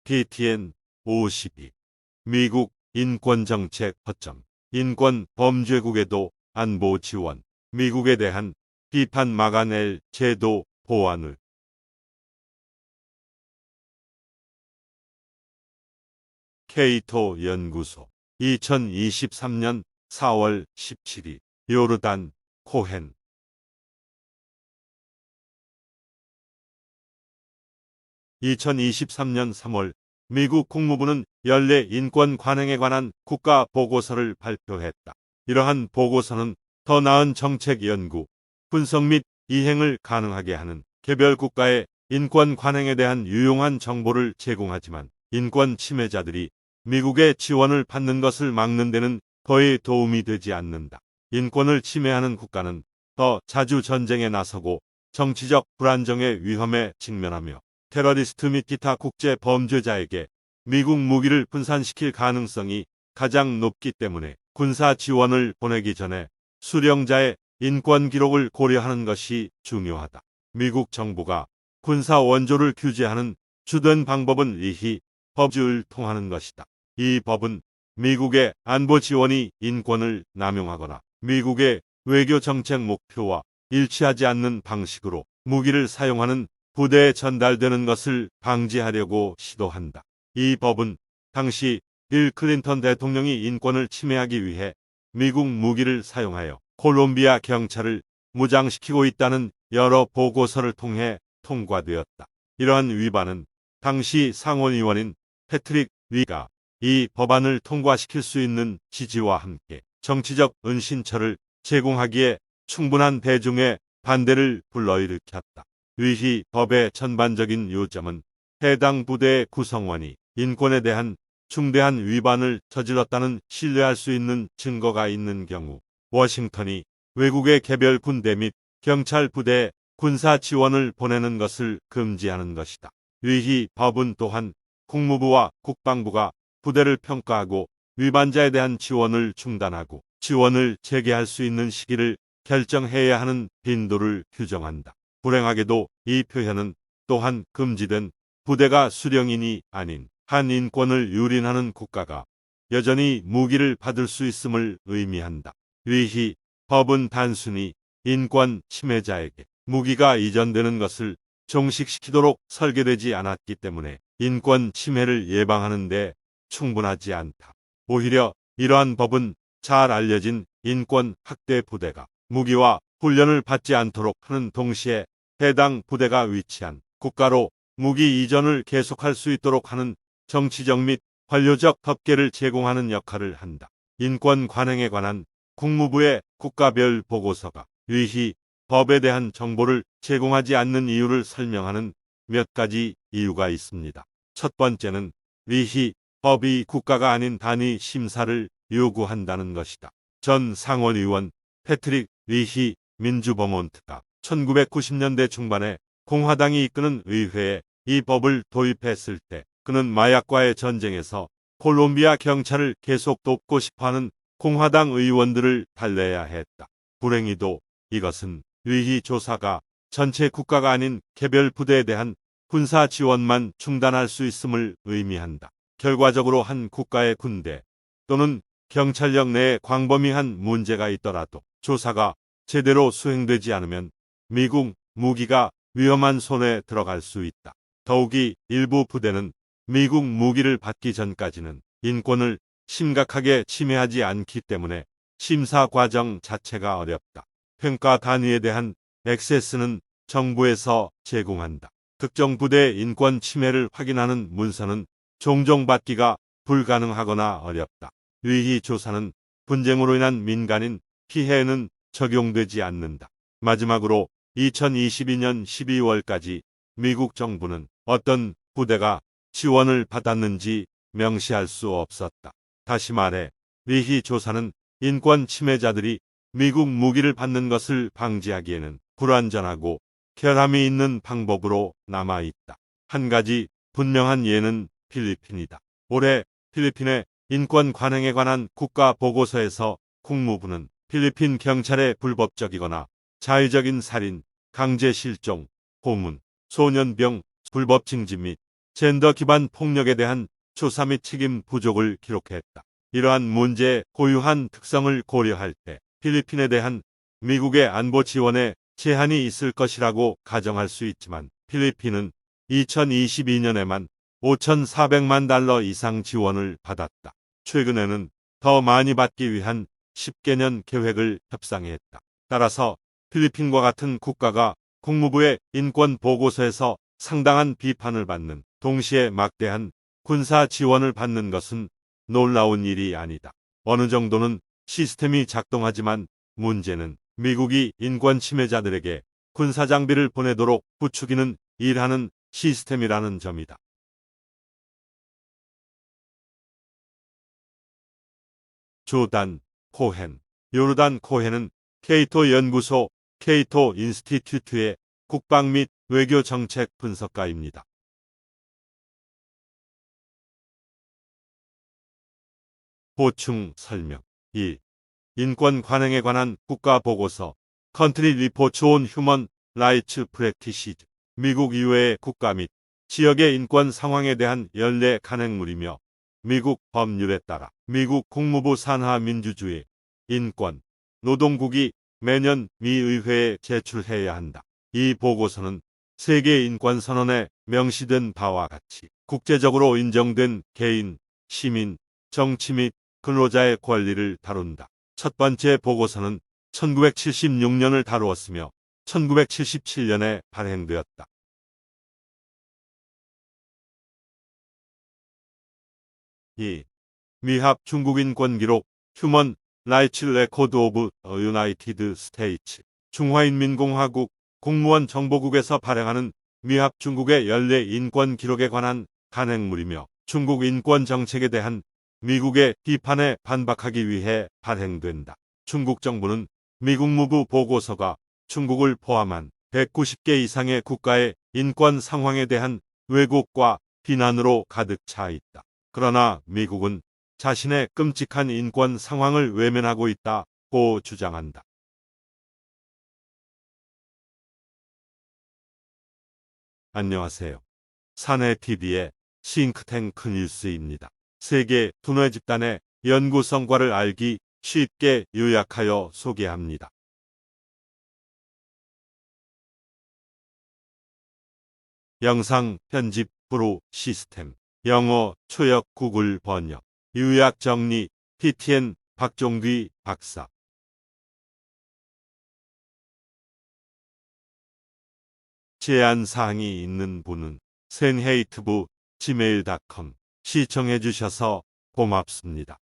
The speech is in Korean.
PTN 52. 미국 인권정책 허점. 인권 범죄국에도 안보 지원. 미국에 대한 비판 막아낼 제도 보완을. 케이토 연구소. 2023년 4월 17일. 요르단 코헨. 2023년 3월 미국 국무부는 연례 인권 관행에 관한 국가 보고서를 발표했다. 이러한 보고서는 더 나은 정책 연구, 분석 및 이행을 가능하게 하는 개별 국가의 인권 관행에 대한 유용한 정보를 제공하지만 인권 침해자들이 미국의 지원을 받는 것을 막는 데는 거의 도움이 되지 않는다. 인권을 침해하는 국가는 더 자주 전쟁에 나서고 정치적 불안정의 위험에 직면하며 테러리스트 및 기타 국제 범죄자에게 미국 무기를 분산시킬 가능성이 가장 높기 때문에 군사 지원을 보내기 전에 수령자의 인권 기록을 고려하는 것이 중요하다. 미국 정부가 군사 원조를 규제하는 주된 방법은 리히 법을 통하는 것이다. 이 법은 미국의 안보 지원이 인권을 남용하거나 미국의 외교 정책 목표와 일치하지 않는 방식으로 무기를 사용하는 부대에 전달되는 것을 방지하려고 시도한다. 이 법은 당시 빌 클린턴 대통령이 인권을 침해하기 위해 미국 무기를 사용하여 콜롬비아 경찰을 무장시키고 있다는 여러 보고서를 통해 통과되었다. 이러한 위반은 당시 상원의원인 패트릭 리가 이 법안을 통과시킬 수 있는 지지와 함께 정치적 은신처를 제공하기에 충분한 대중의 반대를 불러일으켰다. 리히 법의 전반적인 요점은 해당 부대의 구성원이 인권에 대한 중대한 위반을 저질렀다는 신뢰할 수 있는 증거가 있는 경우 워싱턴이 외국의 개별 군대 및 경찰 부대에 군사 지원을 보내는 것을 금지하는 것이다. 리히 법은 또한 국무부와 국방부가 부대를 평가하고 위반자에 대한 지원을 중단하고 지원을 재개할 수 있는 시기를 결정해야 하는 빈도를 규정한다. 불행하게도 이 표현은 또한 금지된 부대가 수령인이 아닌 한 인권을 유린하는 국가가 여전히 무기를 받을 수 있음을 의미한다. 리히 법은 단순히 인권 침해자에게 무기가 이전되는 것을 종식시키도록 설계되지 않았기 때문에 인권 침해를 예방하는 데 충분하지 않다. 오히려 이러한 법은 잘 알려진 인권 학대 부대가 무기와 훈련을 받지 않도록 하는 동시에 해당 부대가 위치한 국가로 무기 이전을 계속할 수 있도록 하는 정치적 및 관료적 덮개를 제공하는 역할을 한다. 인권 관행에 관한 국무부의 국가별 보고서가 리히 법에 대한 정보를 제공하지 않는 이유를 설명하는 몇 가지 이유가 있습니다. 첫 번째는 리히 법이 국가가 아닌 단위 심사를 요구한다는 것이다. 전 상원의원 패트릭 리히 민주버몬트가 1990년대 중반에 공화당이 이끄는 의회에 이 법을 도입했을 때 그는 마약과의 전쟁에서 콜롬비아 경찰을 계속 돕고 싶어하는 공화당 의원들을 달래야 했다. 불행히도 이것은 리히 조사가 전체 국가가 아닌 개별 부대에 대한 군사 지원만 중단할 수 있음을 의미한다. 결과적으로 한 국가의 군대 또는 경찰력 내에 광범위한 문제가 있더라도 조사가 제대로 수행되지 않으면 미국 무기가 위험한 손에 들어갈 수 있다. 더욱이 일부 부대는 미국 무기를 받기 전까지는 인권을 심각하게 침해하지 않기 때문에 심사 과정 자체가 어렵다. 평가 단위에 대한 액세스는 정부에서 제공한다. 특정 부대의 인권 침해를 확인하는 문서는 종종 받기가 불가능하거나 어렵다. 리히 조사는 분쟁으로 인한 민간인 피해에는 적용되지 않는다. 마지막으로 2022년 12월까지 미국 정부는 어떤 부대가 지원을 받았는지 명시할 수 없었다. 다시 말해 리히 조사는 인권 침해자들이 미국 무기를 받는 것을 방지하기에는 불완전하고 결함이 있는 방법으로 남아있다. 한 가지 분명한 예는 필리핀이다. 올해 필리핀의 인권 관행에 관한 국가 보고서에서 국무부는 필리핀 경찰의 불법적이거나 자의적인 살인, 강제 실종, 고문, 소년병, 불법 징집 및 젠더 기반 폭력에 대한 조사 및 책임 부족을 기록했다. 이러한 문제의 고유한 특성을 고려할 때 필리핀에 대한 미국의 안보 지원에 제한이 있을 것이라고 가정할 수 있지만 필리핀은 2022년에만 5,400만 달러 이상 지원을 받았다. 최근에는 더 많이 받기 위한 10개년 계획을 협상했다. 따라서 필리핀과 같은 국가가 국무부의 인권 보고서에서 상당한 비판을 받는 동시에 막대한 군사 지원을 받는 것은 놀라운 일이 아니다. 어느 정도는 시스템이 작동하지만 문제는 미국이 인권 침해자들에게 군사 장비를 보내도록 부추기는 일하는 시스템이라는 점이다. 조단 코헨 요르단 코헨은 케이토 연구소 케이토 인스티튜트의 국방 및 외교 정책 분석가입니다. 보충 설명 1. 인권 관행에 관한 국가 보고서 컨트리 리포트 온 휴먼 라이츠 프랙티시즈 미국 이외의 국가 및 지역의 인권 상황에 대한 연례 간행물이며 미국 법률에 따라 미국 국무부 산하 민주주의 인권 노동국이 매년 미 의회에 제출해야 한다. 이 보고서는 세계 인권 선언에 명시된 바와 같이 국제적으로 인정된 개인, 시민, 정치 및 근로자의 권리를 다룬다. 첫 번째 보고서는 1976년을 다루었으며 1977년에 발행되었다. 2. 미합 중국 인권 기록 휴먼 라이츠 레코드 오브 유나이티드 스테이츠 중화인민공화국 공무원 정보국에서 발행하는 미합 중국의 연례 인권 기록에 관한 간행물이며 중국 인권 정책에 대한 미국의 비판에 반박하기 위해 발행된다. 중국 정부는 미국 무부 보고서가 중국을 포함한 190개 이상의 국가의 인권 상황에 대한 왜곡과 비난으로 가득 차 있다. 그러나 미국은 자신의 끔찍한 인권 상황을 외면하고 있다고 주장한다. 안녕하세요. 사내TV의 싱크탱크 뉴스입니다. 세계 두뇌 집단의 연구 성과를 알기 쉽게 요약하여 소개합니다. 영상 편집 프로 시스템 영어 초역 구글 번역 요약 정리 PTN 박종귀 박사 제안 사항이 있는 분은 센헤이트부 gmail.com 시청해 주셔서 고맙습니다.